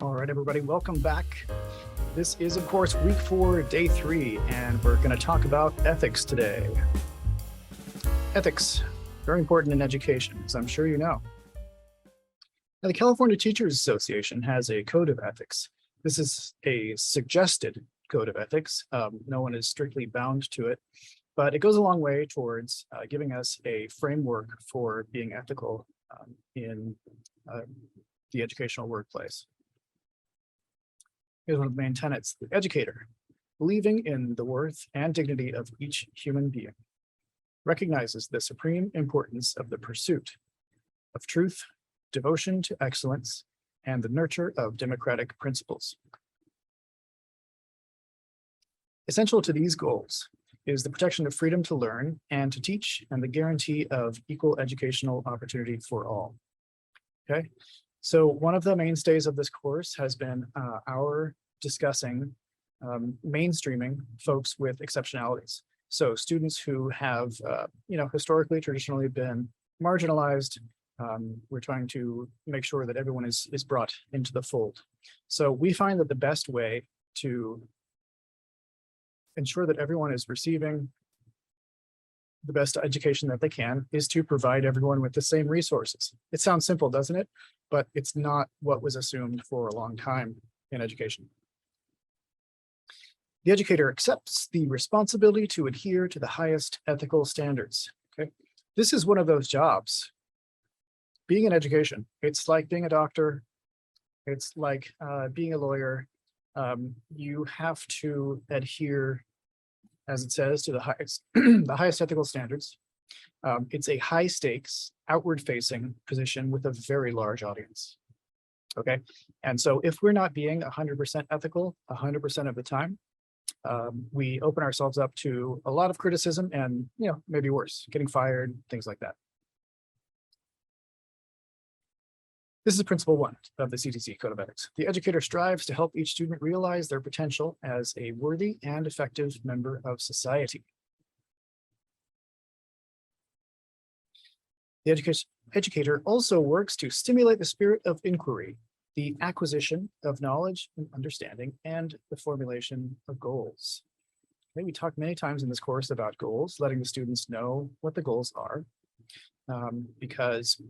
All right, everybody, welcome back. This is, of course, week 4, day 3, and we're going to talk about ethics today. Ethics, very important in education, as I'm sure you know. Now, the California Teachers Association has a code of ethics. This is a suggested code of ethics. No one is strictly bound to it, but it goes a long way towards giving us a framework for being ethical in the educational workplace. Here's one of the main tenets: the educator, believing in the worth and dignity of each human being, recognizes the supreme importance of the pursuit of truth, devotion to excellence, and the nurture of democratic principles. Essential to these goals is the protection of freedom to learn and to teach, and the guarantee of equal educational opportunity for all. Okay, so one of the mainstays of this course has been our discussing mainstreaming folks with exceptionalities. So students who have, historically, traditionally been marginalized. We're trying to make sure that everyone is brought into the fold. So we find that the best way to ensure that everyone is receiving the best education that they can is to provide everyone with the same resources. It sounds simple, doesn't it? But it's not what was assumed for a long time in education. The educator accepts the responsibility to adhere to the highest ethical standards. Okay, this is one of those jobs. Being in education, it's like being a doctor. It's like being a lawyer. You have to adhere, as it says, to the highest, the highest ethical standards. It's a high stakes, outward facing position with a very large audience. Okay, and so if we're not being 100% ethical 100% of the time, we open ourselves up to a lot of criticism and, maybe worse, getting fired, things like that. This is principle 1 of the CTC Code of Ethics. The educator strives to help each student realize their potential as a worthy and effective member of society. The educator also works to stimulate the spirit of inquiry, the acquisition of knowledge and understanding, and the formulation of goals. Okay, we talked many times in this course about goals, letting the students know what the goals are, because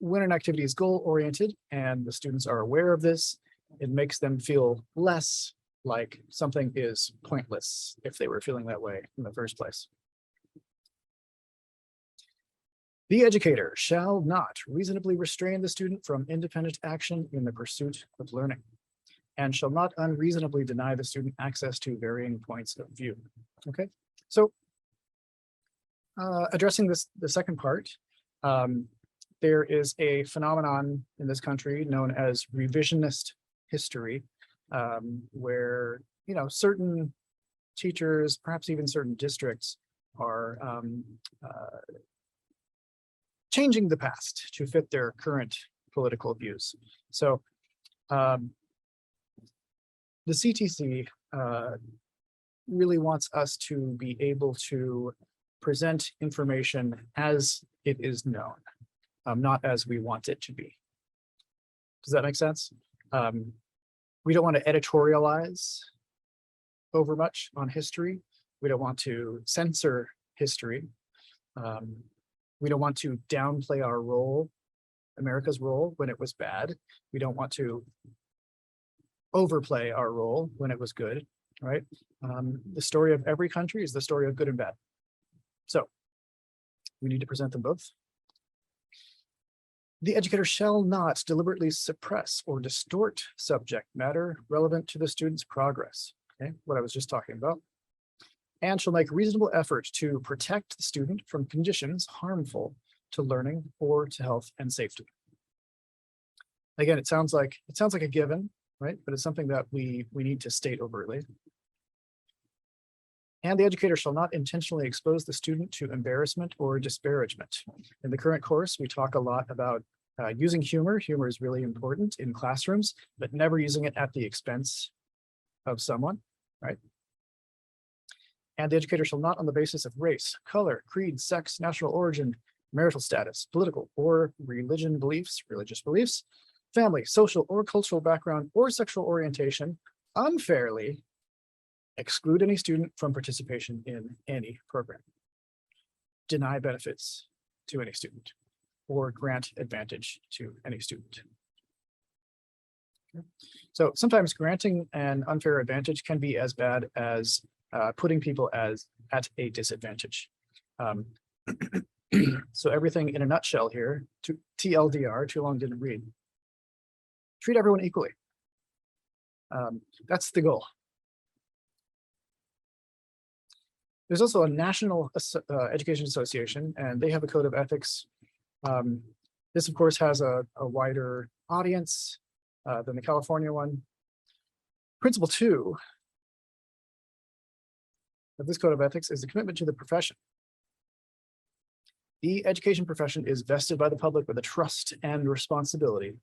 when an activity is goal-oriented and the students are aware of this, it makes them feel less like something is pointless if they were feeling that way in the first place. The educator shall not reasonably restrain the student from independent action in the pursuit of learning, and shall not unreasonably deny the student access to varying points of view. Okay, so addressing the second part, there is a phenomenon in this country known as revisionist history, where certain teachers, perhaps even certain districts, are changing the past to fit their current political views. So the CTC really wants us to be able to present information as it is known, not as we want it to be. Does that make sense? We don't want to editorialize over much on history. We don't want to censor history. We don't want to downplay our role, America's role, when it was bad. We don't want to overplay our role when it was good, right? The story of every country is the story of good and bad. So we need to present them both. The educator shall not deliberately suppress or distort subject matter relevant to the student's progress, okay, what I was just talking about, and shall make reasonable effort to protect the student from conditions harmful to learning or to health and safety. Again, it sounds like a given, right? But it's something that we need to state overtly. And the educator shall not intentionally expose the student to embarrassment or disparagement. In the current course, we talk a lot about using humor. Humor is really important in classrooms, but never using it at the expense of someone, right? And the educator shall not, on the basis of race, color, creed, sex, national origin, marital status, political or religious beliefs, family, social, or cultural background, or sexual orientation unfairly exclude any student from participation in any program, deny benefits to any student, or grant advantage to any student. Okay. So sometimes granting an unfair advantage can be as bad as putting people at a disadvantage. So everything in a nutshell here, to TLDR, too long didn't read. Treat everyone equally. That's the goal. There's also a National Education Association, and they have a code of ethics. This, of course, has a wider audience than the California one. Principle 2 of this code of ethics is the commitment to the profession. The education profession is vested by the public with a trust and responsibility,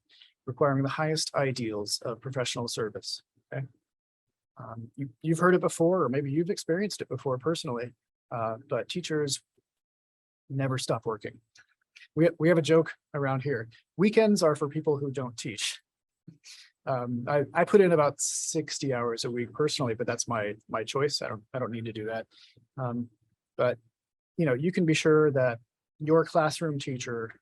requiring the highest ideals of professional service. Okay? You've heard it before, or maybe you've experienced it before personally, but teachers never stop working. We have a joke around here. Weekends are for people who don't teach. I put in about 60 hours a week personally, but that's my choice. I don't need to do that. But you know, you can be sure that your classroom teacher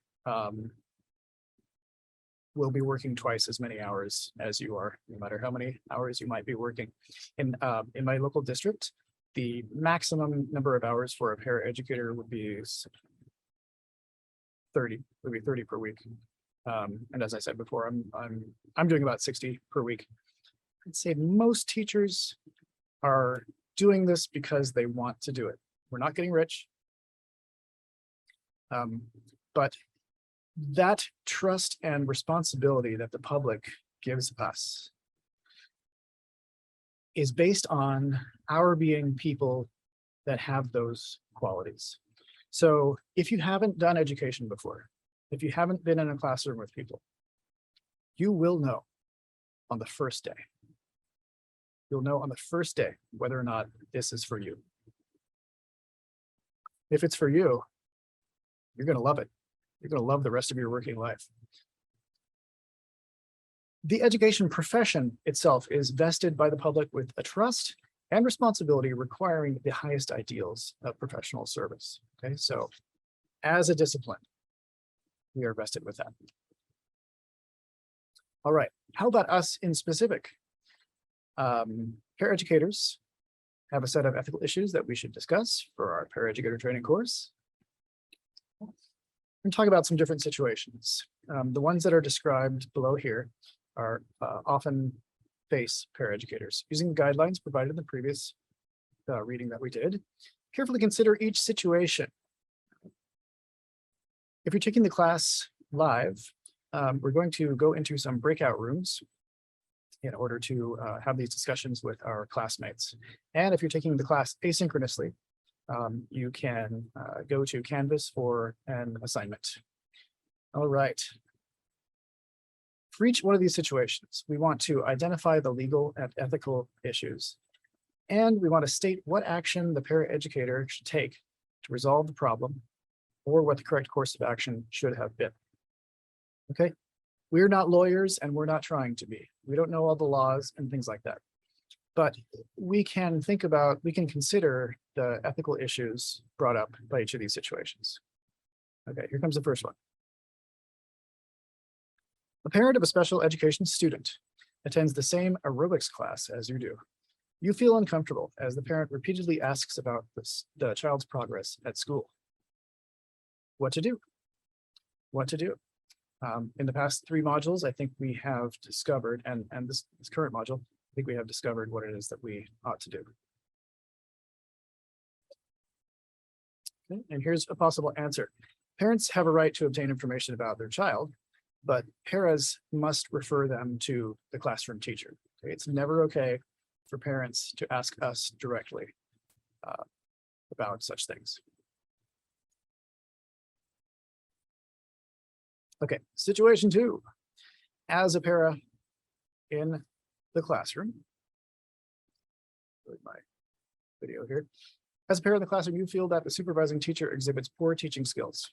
will be working twice as many hours as you are, no matter how many hours you might be working. In my local district, the maximum number of hours for a paraeducator would be 30. Would be 30 per week. And as I said before, I'm doing about 60 per week. I'd say most teachers are doing this because they want to do it. We're not getting rich. But that trust and responsibility that the public gives us is based on our being people that have those qualities. So if you haven't done education before, if you haven't been in a classroom with people, you will know on the first day. You'll know on the first day whether or not this is for you. If it's for you, you're going to love it. You're going to love the rest of your working life. The education profession itself is vested by the public with a trust and responsibility requiring the highest ideals of professional service. Okay, so as a discipline, we are vested with that. All right, how about us in specific? Paraeducators have a set of ethical issues that we should discuss for our paraeducator training course. And talk about some different situations. The ones that are described below here are often face paraeducators. Using the guidelines provided in the previous reading that we did, carefully consider each situation. If you're taking the class live, we're going to go into some breakout rooms in order to have these discussions with our classmates. And if you're taking the class asynchronously, you can go to Canvas for an assignment. All right. For each one of these situations, we want to identify the legal and ethical issues, and we want to state what action the paraeducator should take to resolve the problem, or what the correct course of action should have been. Okay, we're not lawyers and we're not trying to be. We don't know all the laws and things like that. But we can consider the ethical issues brought up by each of these situations. Okay, here comes the first one. A parent of a special education student attends the same aerobics class as you do. You feel uncomfortable as the parent repeatedly asks about the child's progress at school. What to do? What to do? In the past 3 modules, I think we have discovered, and this current module, I think we have discovered what it is that we ought to do. Okay, and here's a possible answer. Parents have a right to obtain information about their child, but paras must refer them to the classroom teacher. Okay, it's never okay for parents to ask us directly about such things. Okay, situation 2. As a para in the classroom, my video here. As a para in the classroom, you feel that the supervising teacher exhibits poor teaching skills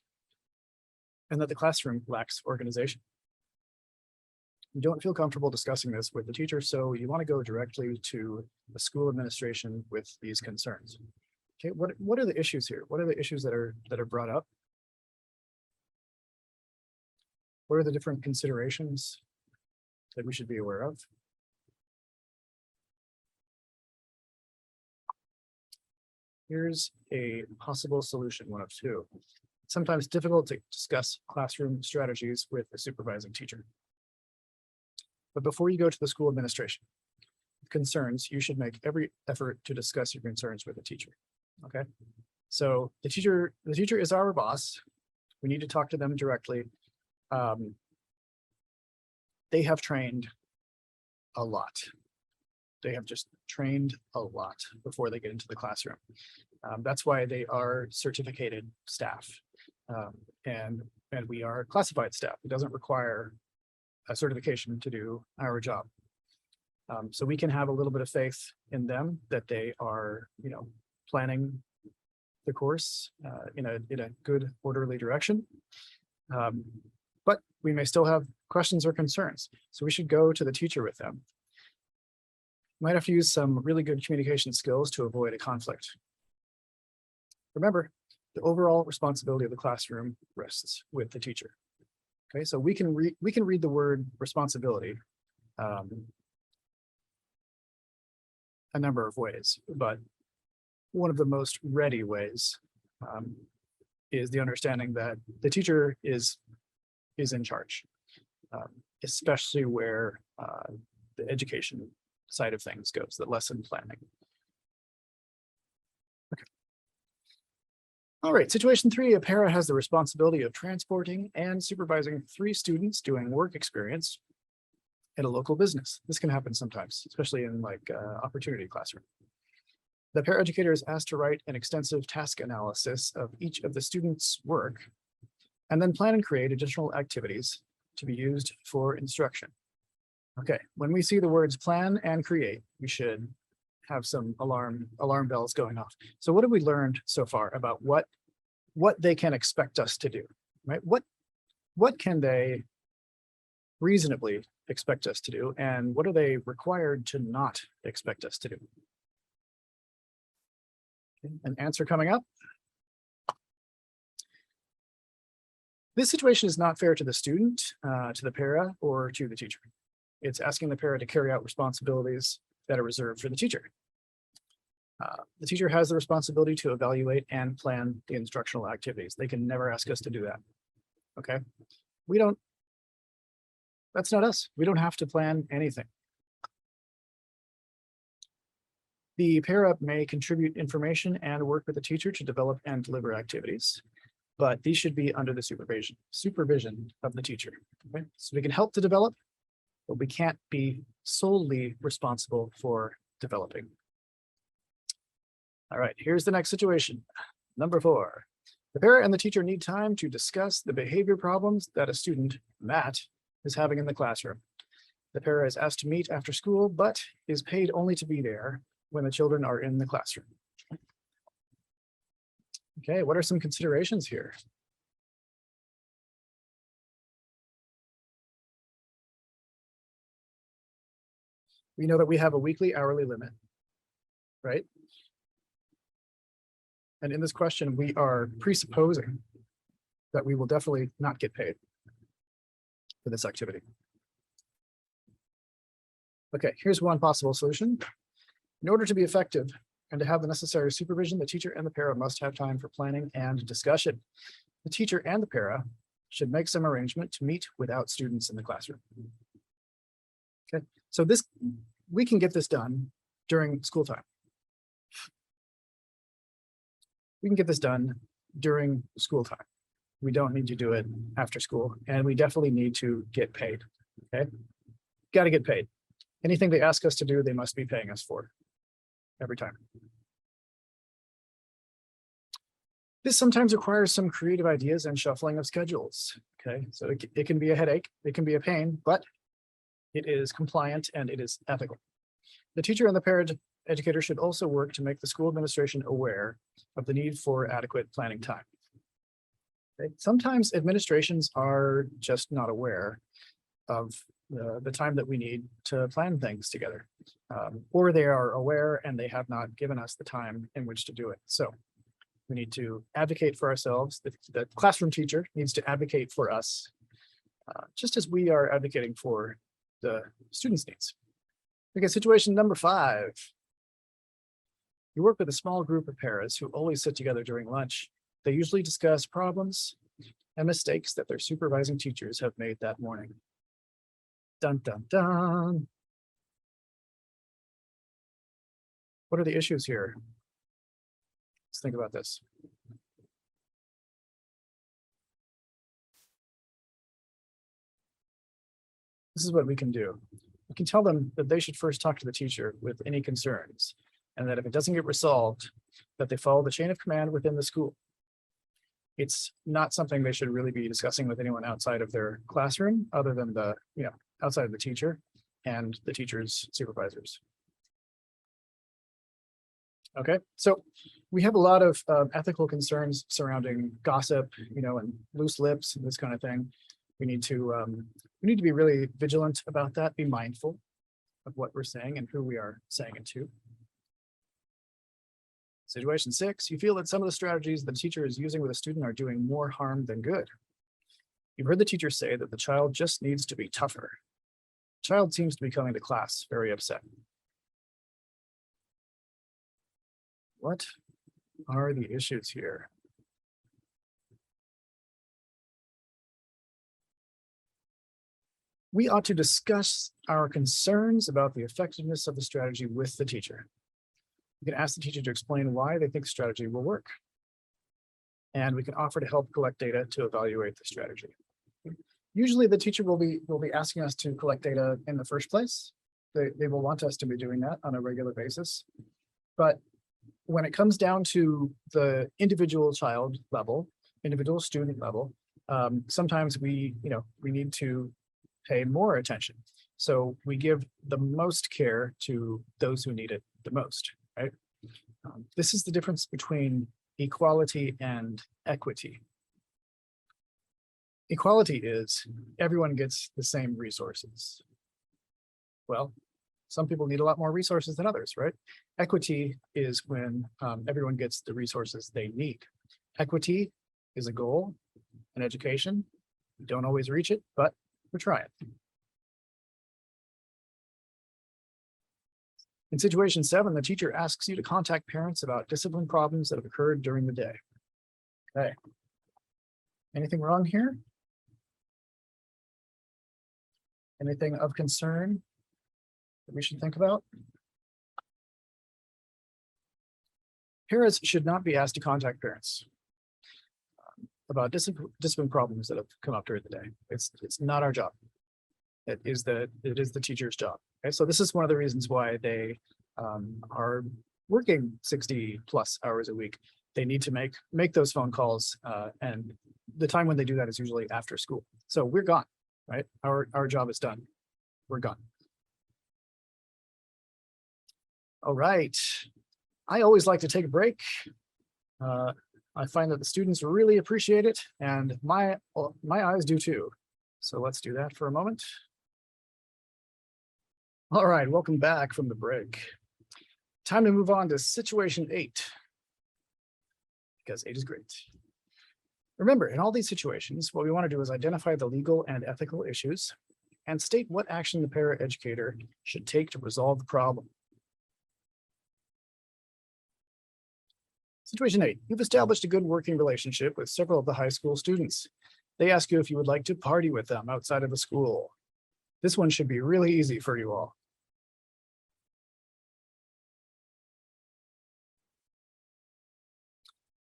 and that the classroom lacks organization. You don't feel comfortable discussing this with the teacher, so you want to go directly to the school administration with these concerns. Okay, what are the issues here? What are the issues that are brought up? What are the different considerations that we should be aware of? Here's a possible solution, one of two. It's sometimes difficult to discuss classroom strategies with a supervising teacher. But before you go to the school administration concerns, you should make every effort to discuss your concerns with the teacher. Okay, so the teacher is our boss. We need to talk to them directly. They have trained a lot. They have just trained a lot before they get into the classroom. That's why they are certificated staff, and we are classified staff. It doesn't require a certification to do our job. So we can have a little bit of faith in them that they are, planning the course in a good, orderly direction. But we may still have questions or concerns. So we should go to the teacher with them. Might have to use some really good communication skills to avoid a conflict. Remember, the overall responsibility of the classroom rests with the teacher. Okay, so we can read the word responsibility a number of ways, but one of the most ready ways is the understanding that the teacher is in charge, especially where the education side of things goes, the lesson planning. Okay. All right, situation 3, a para has the responsibility of transporting and supervising 3 students doing work experience at a local business. This can happen sometimes, especially in opportunity classroom. The paraeducator is asked to write an extensive task analysis of each of the students' work and then plan and create additional activities to be used for instruction. Okay, when we see the words plan and create, we should have some alarm bells going off. So what have we learned so far about what they can expect us to do, right? What can they reasonably expect us to do, and what are they required to not expect us to do? Okay, an answer coming up. This situation is not fair to the student, to the para, or to the teacher. It's asking the para to carry out responsibilities that are reserved for the teacher. The teacher has the responsibility to evaluate and plan the instructional activities. They can never ask us to do that. Okay, that's not us. We don't have to plan anything. The para may contribute information and work with the teacher to develop and deliver activities, but these should be under the supervision of the teacher. Okay? So we can help to develop, but we can't be solely responsible for developing. All right, here's the next situation. Number 4, the para and the teacher need time to discuss the behavior problems that a student, Matt, is having in the classroom. The para is asked to meet after school, but is paid only to be there when the children are in the classroom. Okay, what are some considerations here? We know that we have a weekly hourly limit, right? And in this question, we are presupposing that we will definitely not get paid for this activity. Okay, here's one possible solution. In order to be effective and to have the necessary supervision, the teacher and the para must have time for planning and discussion. The teacher and the para should make some arrangement to meet without students in the classroom. Okay, so we can get this done during school time. We can get this done during school time. We don't need to do it after school, and we definitely need to get paid. Okay, got to get paid. Anything they ask us to do, they must be paying us for every time. This sometimes requires some creative ideas and shuffling of schedules. Okay, so it can be a headache, it can be a pain, but it is compliant and it is ethical. The teacher and the paraeducator should also work to make the school administration aware of the need for adequate planning time. Okay? Sometimes administrations are just not aware of the time that we need to plan things together. Or they are aware and they have not given us the time in which to do it. So we need to advocate for ourselves. The classroom teacher needs to advocate for us, just as we are advocating for the students' needs. Okay, situation number 5. You work with a small group of paras who always sit together during lunch. They usually discuss problems and mistakes that their supervising teachers have made that morning. Dun, dun, dun. What are the issues here? Let's think about this. This is what we can do. We can tell them that they should first talk to the teacher with any concerns, and that if it doesn't get resolved, that they follow the chain of command within the school. It's not something they should really be discussing with anyone outside of their classroom, other than the, outside of the teacher and the teacher's supervisors. Okay, so we have a lot of ethical concerns surrounding gossip, and loose lips and this kind of thing. We need to be really vigilant about that, be mindful of what we're saying and who we are saying it to. Situation 6, you feel that some of the strategies the teacher is using with a student are doing more harm than good. You've heard the teacher say that the child just needs to be tougher. The child seems to be coming to class very upset. What are the issues here? We ought to discuss our concerns about the effectiveness of the strategy with the teacher. We can ask the teacher to explain why they think the strategy will work. And we can offer to help collect data to evaluate the strategy. Usually the teacher will be asking us to collect data in the first place. They will want us to be doing that on a regular basis. But when it comes down to the individual child level, individual student level, sometimes we need to pay more attention. So we give the most care to those who need it the most, right? This is the difference between equality and equity. Equality is everyone gets the same resources. Well, some people need a lot more resources than others, right? Equity is when everyone gets the resources they need. Equity is a goal in education. We don't always reach it, but we're trying. In situation 7, the teacher asks you to contact parents about discipline problems that have occurred during the day. Okay. Anything wrong here? Anything of concern that we should think about? Parents should not be asked to contact parents about discipline problems that have come up during the day. It's not our job. It is the teacher's job. Okay, so this is one of the reasons why they are working 60+ hours a week. They need to make those phone calls, and the time when they do that is usually after school. So we're gone, right? Our job is done. We're gone. All right. I always like to take a break. I find that the students really appreciate it, and my eyes do too. So let's do that for a moment. All right, welcome back from the break. Time to move on to situation 8, because 8 is great. Remember, in all these situations, what we want to do is identify the legal and ethical issues and state what action the paraeducator should take to resolve the problem. Situation 8, you've established a good working relationship with several of the high school students. They ask you if you would like to party with them outside of the school. This one should be really easy for you all.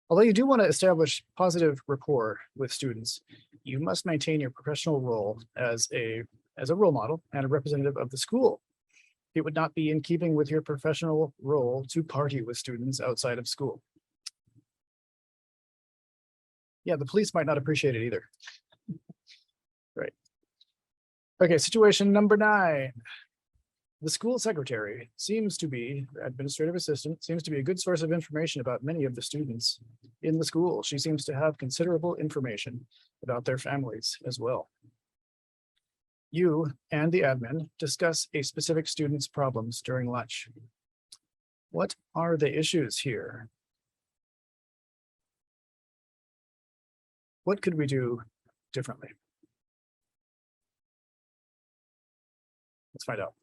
Although you do want to establish positive rapport with students, you must maintain your professional role as a role model and a representative of the school. It would not be in keeping with your professional role to party with students outside of school. Yeah, the police might not appreciate it either. Right. Okay, situation number 9. The school secretary administrative assistant, seems to be a good source of information about many of the students in the school. She seems to have considerable information about their families as well. You and the admin discuss a specific student's problems during lunch. What are the issues here? What could we do differently? Let's find out.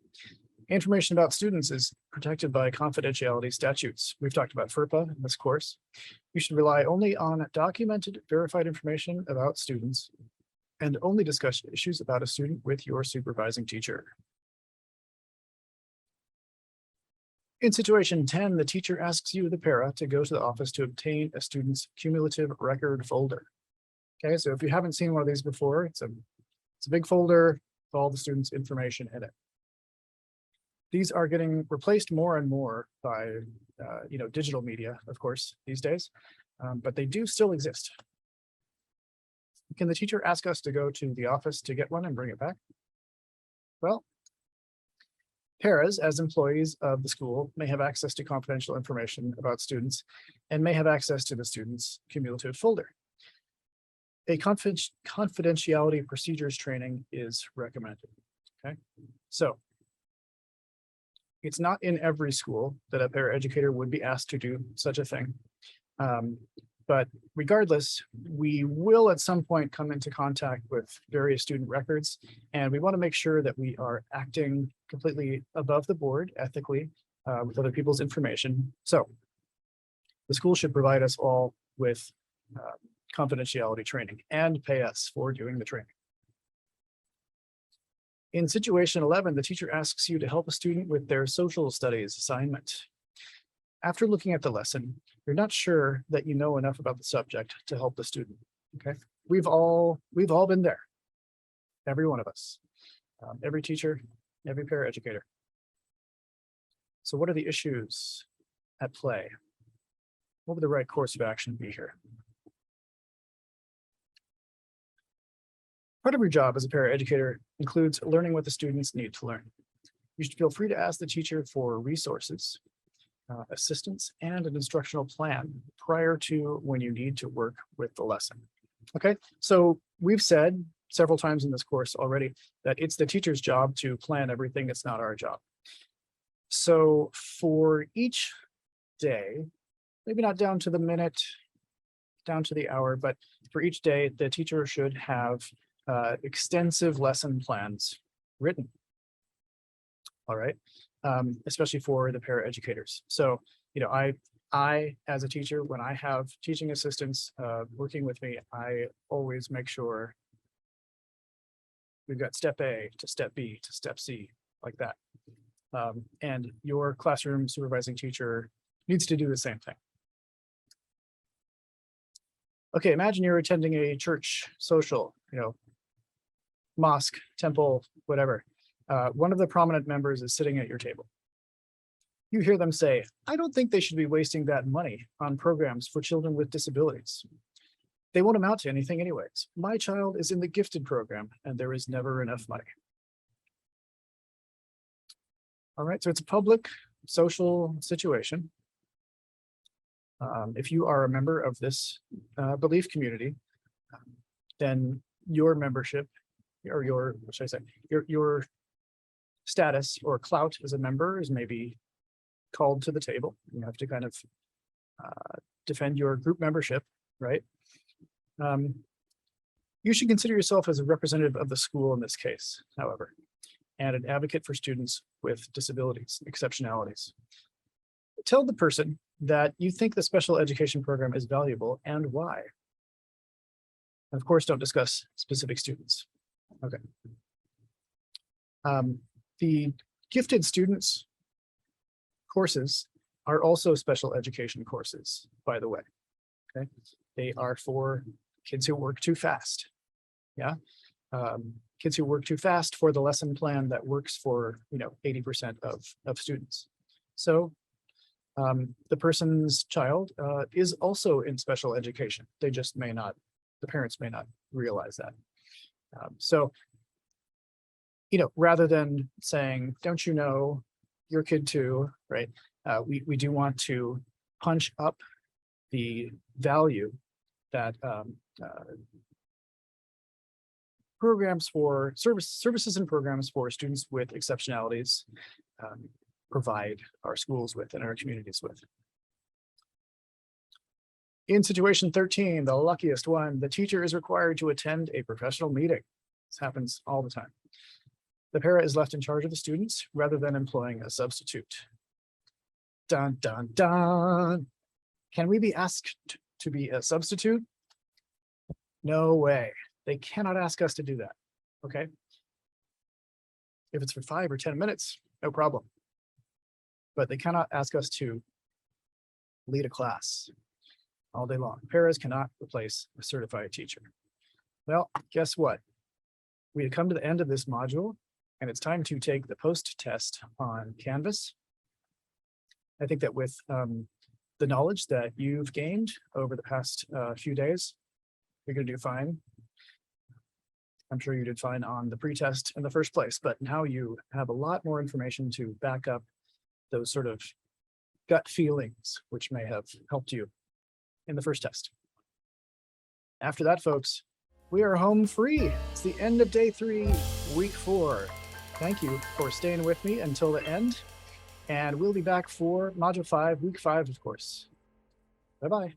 Information about students is protected by confidentiality statutes. We've talked about FERPA in this course. You should rely only on documented, verified information about students and only discuss issues about a student with your supervising teacher. In situation 10, the teacher asks you, the para, to go to the office to obtain a student's cumulative record folder. Okay, so if you haven't seen one of these before, it's a big folder with all the students' information in it. These are getting replaced more and more by digital media, of course, these days, but they do still exist. Can the teacher ask us to go to the office to get one and bring it back? Well, paras, as employees of the school, may have access to confidential information about students and may have access to the student's cumulative folder. A confidentiality procedures training is recommended. Okay, so it's not in every school that a paraeducator would be asked to do such a thing. But regardless, we will at some point come into contact with various student records, and we want to make sure that we are acting completely above the board ethically with other people's information. So the school should provide us all with confidentiality training and pay us for doing the training. In situation 11, the teacher asks you to help a student with their social studies assignment. After looking at the lesson, you're not sure that you know enough about the subject to help the student. Okay, we've all been there. Every one of us, every teacher, every paraeducator. So what are the issues at play? What would the right course of action be here? Part of your job as a paraeducator includes learning what the students need to learn. You should feel free to ask the teacher for resources, assistance, and an instructional plan prior to when you need to work with the lesson. Okay, so we've said several times in this course already that it's the teacher's job to plan everything. It's not our job. So for each day, maybe not down to the minute, down to the hour, but for each day, the teacher should have extensive lesson plans written. All right, especially for the paraeducators. So, I, as a teacher, when I have teaching assistants working with me, I always make sure we've got step A to step B to step C, like that. And your classroom supervising teacher needs to do the same thing. Okay, imagine you're attending a church social, mosque, temple, whatever. One of the prominent members is sitting at your table. You hear them say, "I don't think they should be wasting that money on programs for children with disabilities. They won't amount to anything anyways. My child is in the gifted program and there is never enough money." All right, so it's a public social situation. If you are a member of this belief community, then your membership, or your, what should I say, your status or clout as a member is maybe called to the table. You have to kind of defend your group membership, right? You should consider yourself as a representative of the school in this case, however, and an advocate for students with disabilities, exceptionalities. Tell the person that you think the special education program is valuable and why. And of course, don't discuss specific students. Okay. The gifted students courses are also special education courses, by the way. Okay, they are for kids who work too fast. Yeah, kids who work too fast for the lesson plan that works for 80% of students. So the person's child is also in special education. They just may not, the parents may not realize that. So, rather than saying, "Don't you know, your kid too," right? We do want to punch up the value that programs for services and programs for students with exceptionalities provide our schools with and our communities with. In situation 13, the luckiest one, the teacher is required to attend a professional meeting. This happens all the time. The para is left in charge of the students rather than employing a substitute. Dun, dun, dun. Can we be asked to be a substitute? No way. They cannot ask us to do that. Okay. If it's for 5 or 10 minutes, no problem. But they cannot ask us to lead a class all day long. Paras cannot replace a certified teacher. Well, guess what? We have come to the end of this module, and it's time to take the post test on Canvas. I think that with the knowledge that you've gained over the past few days, you're going to do fine. I'm sure you did fine on the pretest in the first place, but now you have a lot more information to back up those sort of gut feelings, which may have helped you in the first test. After that, folks, we are home free. It's the end of day 3, week 4. Thank you for staying with me until the end. And we'll be back for module 5, week 5, of course. Bye-bye.